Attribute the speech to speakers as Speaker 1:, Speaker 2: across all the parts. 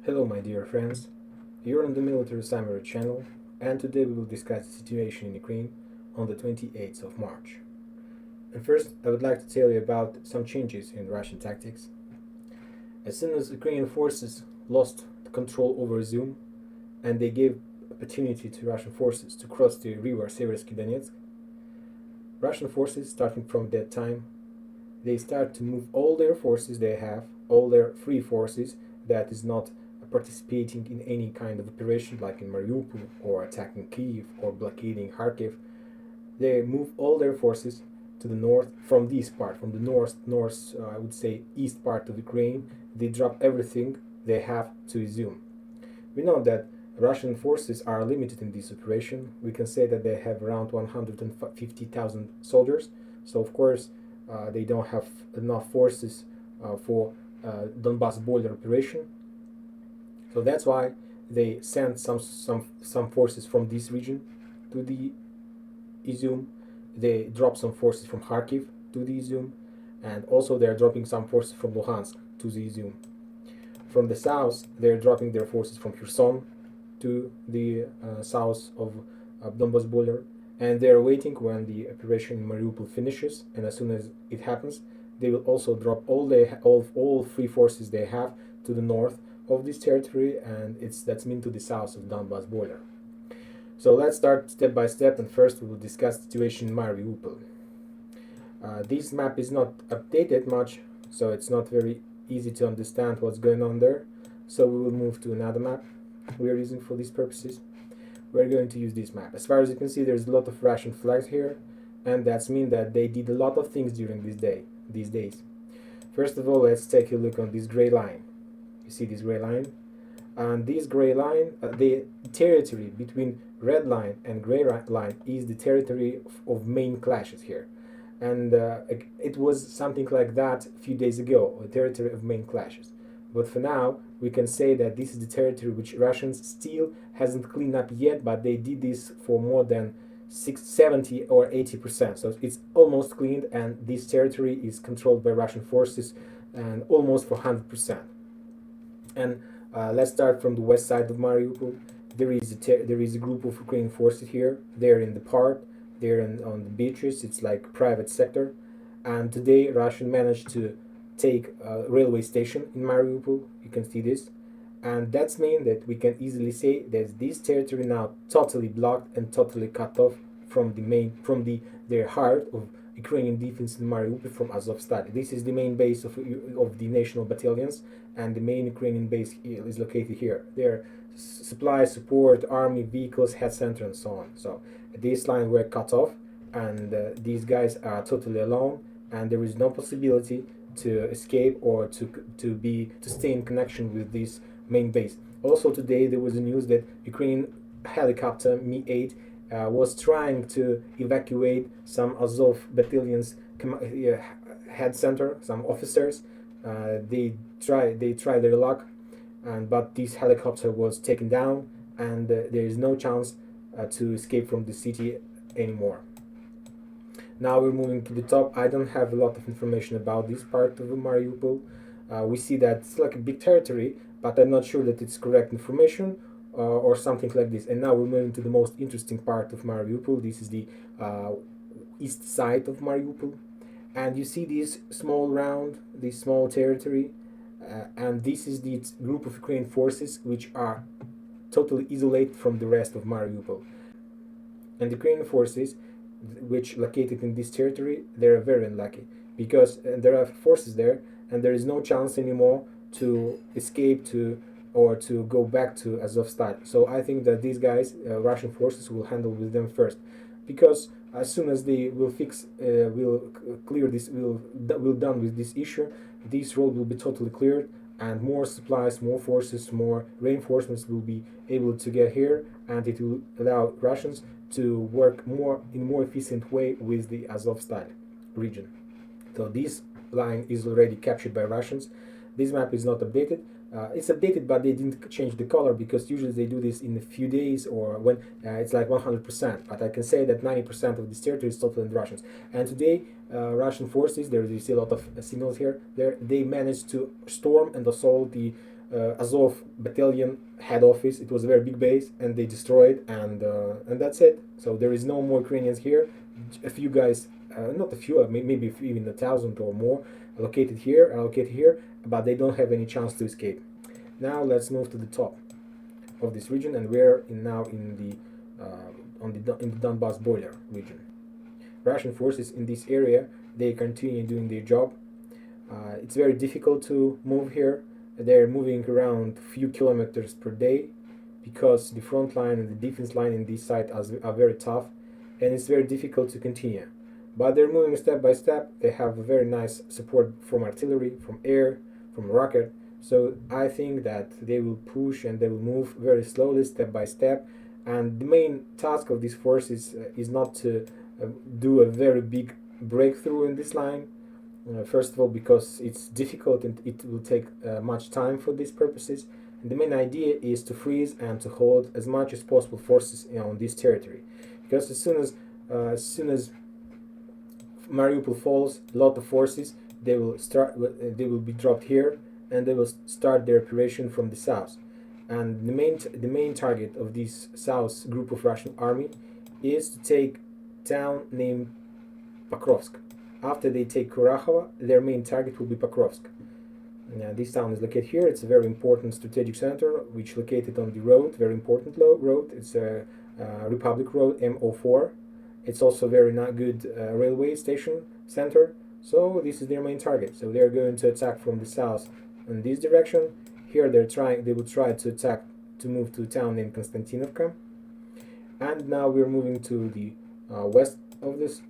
Speaker 1: Hello my dear friends, you're on the Military Summary channel, and today we will discuss the situation in Ukraine on the 28th of March. And first, I would like to tell you about some changes in Russian tactics. As soon as Ukrainian forces lost control over Izum, and they gave opportunity to Russian forces to cross the river Seversky Donetsk, Russian forces, starting from that time, they start to move all their forces they have, all their free forces that is not participating in any kind of operation like in Mariupol or attacking Kyiv or blockading Kharkiv. They move all their forces to the north from this part, from the north, I would say east part of Ukraine. They drop everything they have to Izum. We know that Russian forces are limited in this operation. We can say that they have around 150,000 soldiers. So of course, they don't have enough forces for Donbas border operation. So that's why they sent some forces from this region to the Izum. They drop some forces from Kharkiv to the Izum, and also they're dropping some forces from Luhansk to the Izum. From the south, they're dropping their forces from Kherson to the south of Donbas border, and they're waiting when the operation in Mariupol finishes. And as soon as it happens, they will also drop all free forces they have to the north of this territory, and that's mean to the south of Donbas border. So let's start step by step, and first we will discuss the situation in Mariupol. This map is not updated much, so it's not very easy to understand what's going on there. So we will move to another map we are using for these purposes. We're going to use this map. As far as you can see, there's a lot of Russian flags here, and that's mean that they did a lot of things during these days. First of all, let's take a look on this gray line. You see this gray line? And this gray line, the territory between red line and gray line is the territory of main clashes here. And it was something like that a few days ago, a territory of main clashes. But for now, we can say that this is the territory which Russians still hasn't cleaned up yet, but they did this for more than 70 or 80%. So it's almost cleaned, and this territory is controlled by Russian forces and almost for 100%. And let's start from the west side of Mariupol. There is a group of Ukrainian forces here. They're in the park. They're on the beaches. It's like private sector. And today, Russia managed to take a railway station in Mariupol. You can see this, and that's mean that we can easily say that this territory now totally blocked and totally cut off from their heart of Ukrainian defense in Mariupol from Azovstal. This is the main base of the national battalions, and the main Ukrainian base is located here. Their supply, support, army, vehicles, head center, and so on. So these lines were cut off, and these guys are totally alone, and there is no possibility to escape or to stay in connection with this main base. Also today there was a news that Ukrainian helicopter Mi-8 was trying to evacuate some Azov battalions head center, some officers. They tried their luck, but this helicopter was taken down, and there is no chance to escape from the city anymore. Now we're moving to the top. I don't have a lot of information about this part of Mariupol. We see that it's like a big territory, but I'm not sure that it's correct information or something like this. And now we're moving to the most interesting part of Mariupol. This is the east side of Mariupol. And you see this small territory, and this is the group of Ukrainian forces which are totally isolated from the rest of Mariupol. And the Ukrainian forces which located in this territory, they're very unlucky because there are forces there, and there is no chance anymore to escape or to go back to Azovstal. So I think that these guys, Russian forces, will handle with them first, because as soon as they will clear this, will done with this issue, this road will be totally cleared, and more supplies, more forces, more reinforcements will be able to get here, and it will allow Russians to work in more efficient way with the Azovstal region. So this line is already captured by Russians. This map is not updated. It's updated, but they didn't change the color, because usually they do this in a few days or when it's like 100%. But I can say that 90% of this territory is totally in Russians. And today, Russian forces, there is a lot of signals here, they managed to storm and assault the Azov battalion head office. It was a very big base, and they destroyed, and that's it. So there is no more Ukrainians here. A few guys, not a few, maybe even 1,000 or more, allocated here, but they don't have any chance to escape. Now let's move to the top of this region, and we're now in the Donbas border region. Russian forces in this area, they continue doing their job. It's very difficult to move here. They're moving around a few kilometers per day because the front line and the defense line in this site are very tough, and it's very difficult to continue. But they're moving step by step. They have a very nice support from artillery, from air, from rocket. So I think that they will push and they will move very slowly, step by step. And the main task of these forces is not to do a very big breakthrough in this line. First of all, because it's difficult and it will take much time for these purposes. And the main idea is to freeze and to hold as much as possible forces on this territory, because as soon as Mariupol falls, a lot of forces they will be dropped here, and they will start their operation from the south. And the main target of this south group of Russian army is to take town named Pokrovsk. After they take Kurakhova, their main target will be Pokrovsk. Now, this town is located here. It's a very important strategic center, which is located on the road, very important road. It's a Republic Road M04. It's also a very not good railway station center. So this is their main target. So they're going to attack from the south in this direction. Here they will try to attack to move to a town named Konstantinovka. And now we're moving to the west of this.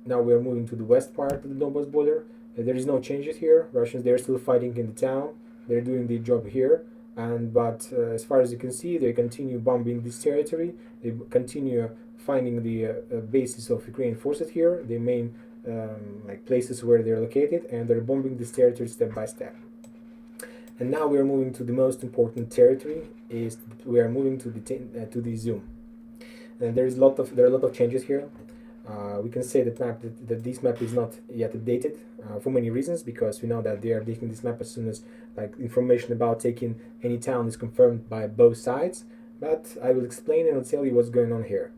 Speaker 1: Now we are moving to the west part of the Donbas border. There is no changes here. Russians, they're still fighting in the town. They're doing their job here. But as far as you can see, they continue bombing this territory. They continue finding the bases of Ukrainian forces here, the main places where they're located, and they're bombing this territory step by step. And now we are moving to the most important territory. We are moving to the Izum. And there are a lot of changes here. We can say that this map is not yet updated for many reasons, because we know that they are updating this map as soon as information about taking any town is confirmed by both sides. But I will explain and I'll tell you what's going on here.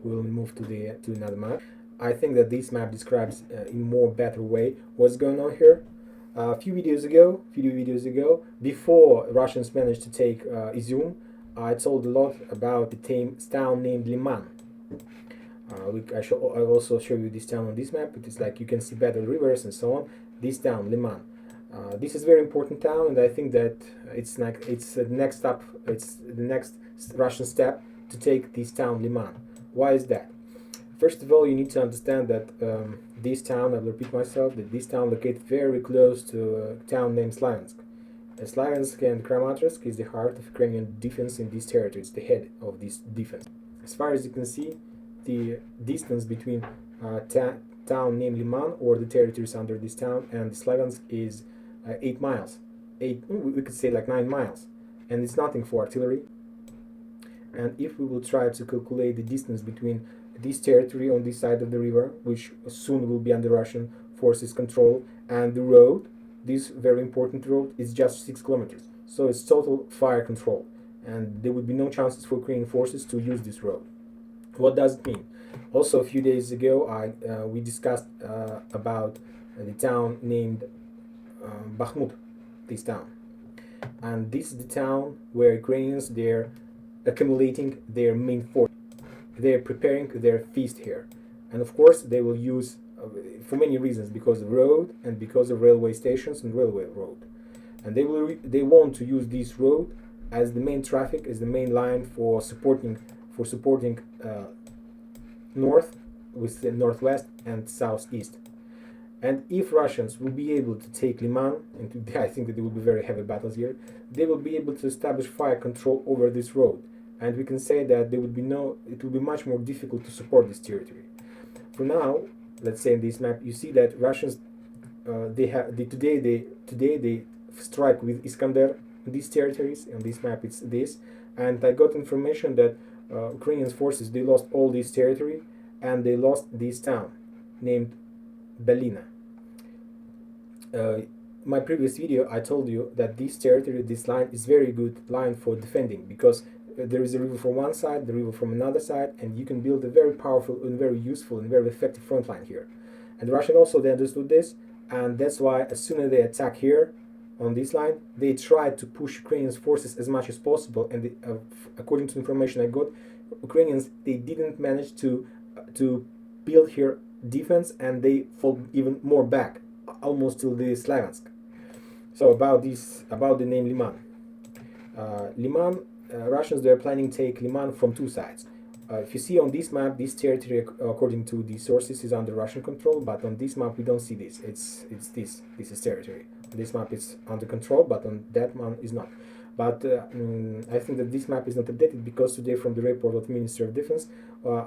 Speaker 1: We will move to another map. I think that this map describes in more better way what's going on here. A few videos ago, before Russians managed to take Izum, I told a lot about the town named Liman. I also show you this town on this map. It is like you can see better rivers and so on. This town, Liman. This is a very important town, and I think that it's the next step. It's the next Russian step to take this town, Liman. Why is that? First of all, you need to understand that this town, I will repeat myself, that this town located very close to a town named Slavyansk. Slavyansk and Kramatorsk is the heart of Ukrainian defense in this territory. It's the head of this defense. As far as you can see, the distance between town named Liman, or the territories under this town, and Slavyansk is 8 miles. We could say like 9 miles. And it's nothing for artillery. And if we will try to calculate the distance between this territory on this side of the river, which soon will be under Russian forces' control, and the road, this very important road, is just 6 kilometers. So it's total fire control. And there would be no chances for Ukrainian forces to use this road. What does it mean? Also, a few days ago, we discussed about the town named Bakhmut, this town. And this is the town where Ukrainians, they're accumulating their main force. They're preparing their feast here. And of course, they will use, for many reasons, because of road and because of railway stations and railway road. And they want to use this road as the main traffic, as the main line for supporting north with the northwest and southeast. And if Russians will be able to take Liman, and I think that there will be very heavy battles here, they will be able to establish fire control over this road. And we can say that it will be much more difficult to support this territory. For now, let's say in this map, you see that Russians today they strike with Iskander in these territories. On this map, it's this. And I got information that Ukrainian forces, they lost all this territory, and they lost this town named Belina. my previous video, I told you that this territory, this line, is very good line for defending, because there is a river from one side, the river from another side, and you can build a very powerful and very useful and very effective front line here. And the Russians also, they understood this, and that's why as soon as they attack here on this line, they try to push Ukrainian forces as much as possible. And according to information I got, Ukrainians, they didn't manage to build here defense, and they fall even more back, almost till the Slaviansk. So about the name Liman. Liman, Russians, they are planning to take Liman from two sides. If you see on this map, this territory, according to the sources, is under Russian control, but on this map we don't see this. It's this. This is territory. This map is under control, but on that one is not. But I think that this map is not updated, because today from the report of the Ministry of Defense,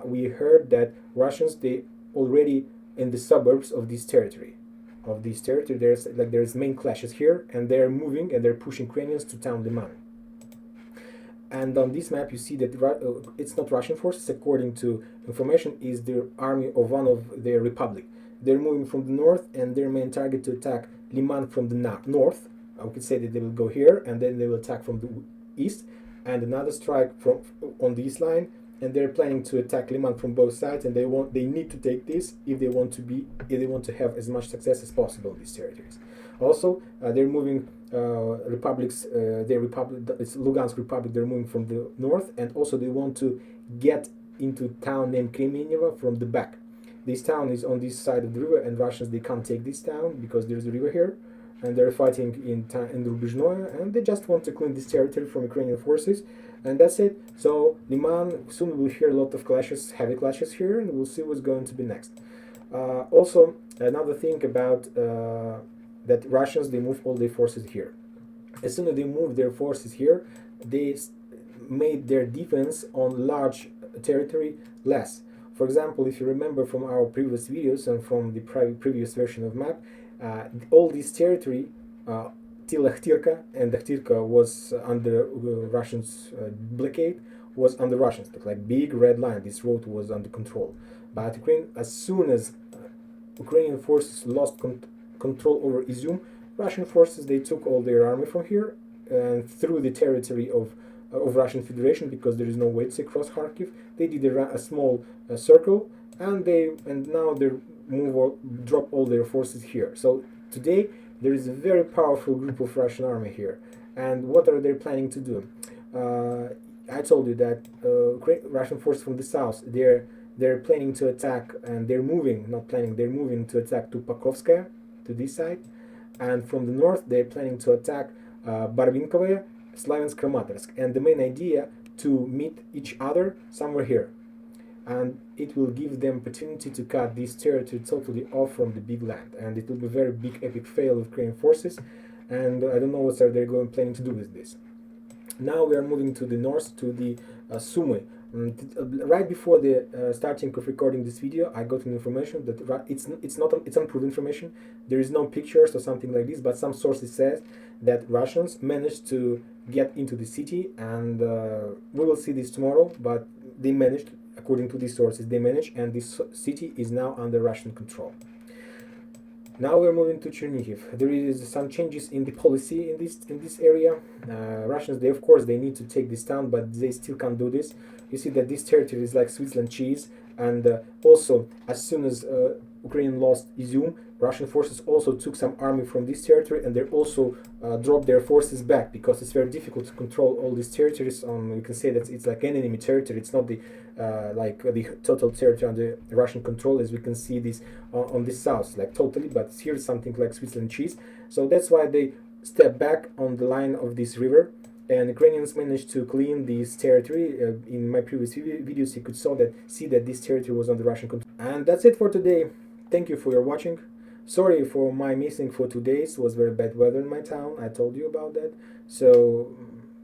Speaker 1: we heard that Russians, they already in the suburbs of this territory. There's main clashes here, and they're moving and they're pushing Ukrainians to town Liman. And on this map you see that it's not Russian forces, according to information, is the army of one of their republic. They're moving from the north, and their main target to attack Liman from the north. I could say that they will go here, and then they will attack from the east, and another strike from on this line, and they're planning to attack Liman from both sides, and they need to take this if they want to have as much success as possible in these territories. Also, they're moving republics. It's Lugansk Republic. They're moving from the north, and also they want to get into town named Kremenyevo from the back. This town is on this side of the river, and Russians, they can't take this town because there's a river here, and they're fighting in Rubizhnoye, and they just want to clean this territory from Ukrainian forces, and that's it. So Liman, soon we'll hear a lot of clashes, heavy clashes here, and we'll see what's going to be next. Also, another thing about that Russians, they move all their forces here. As soon as they move their forces here, they made their defense on large territory less. For example, if you remember from our previous videos and from the previous version of map, all this territory till Akhtirka, and Akhtirka was under Russians blockade, was under Russians, like big red line. This road was under control. But Ukraine, as soon as Ukrainian forces lost control over Izium, Russian forces, they took all their army from here and through the territory of Russian Federation, because there is no way to cross Kharkiv. They did a small circle, and now they drop all their forces here. So today there is a very powerful group of Russian army here. And what are they planning to do? I told you that Russian forces from the south, they're planning to attack, and they're moving to attack to Pokrovskaya, to this side, and from the north they're planning to attack Barvinkovaya, Slaviansk, Kramatorsk, and the main idea to meet each other somewhere here, and it will give them opportunity to cut this territory totally off from the big land, and it will be a very big epic fail of Ukrainian forces, and I don't know what are they planning to do with this. Now we are moving to the north, to the Sumy. Right before the starting of recording this video, I got an information that it's unproven information. There is no pictures or something like this, but some sources says that Russians managed to get into the city, and we will see this tomorrow. But they managed, according to these sources, and this city is now under Russian control. Now we're moving to Chernihiv. There is some changes in the policy in this area. Russians, of course, they need to take this town, but they still can't do this. You see that this territory is like Switzerland cheese, and also as soon as Ukraine lost Izium, Russian forces also took some army from this territory, and they also dropped their forces back, because it's very difficult to control all these territories. You can say that it's like an enemy territory. It's not the the total territory under Russian control, as we can see this on the south, like totally. But here it's something like Switzerland cheese. So that's why they step back on the line of this river. And Ukrainians managed to clean this territory. In my previous videos, you could see that this territory was under Russian control. And that's it for today. Thank you for your watching. Sorry for my missing for 2 days. It was very bad weather in my town. I told you about that. So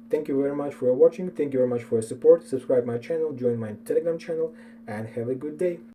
Speaker 1: thank you very much for watching. Thank you very much for your support. Subscribe my channel, join my Telegram channel, and have a good day.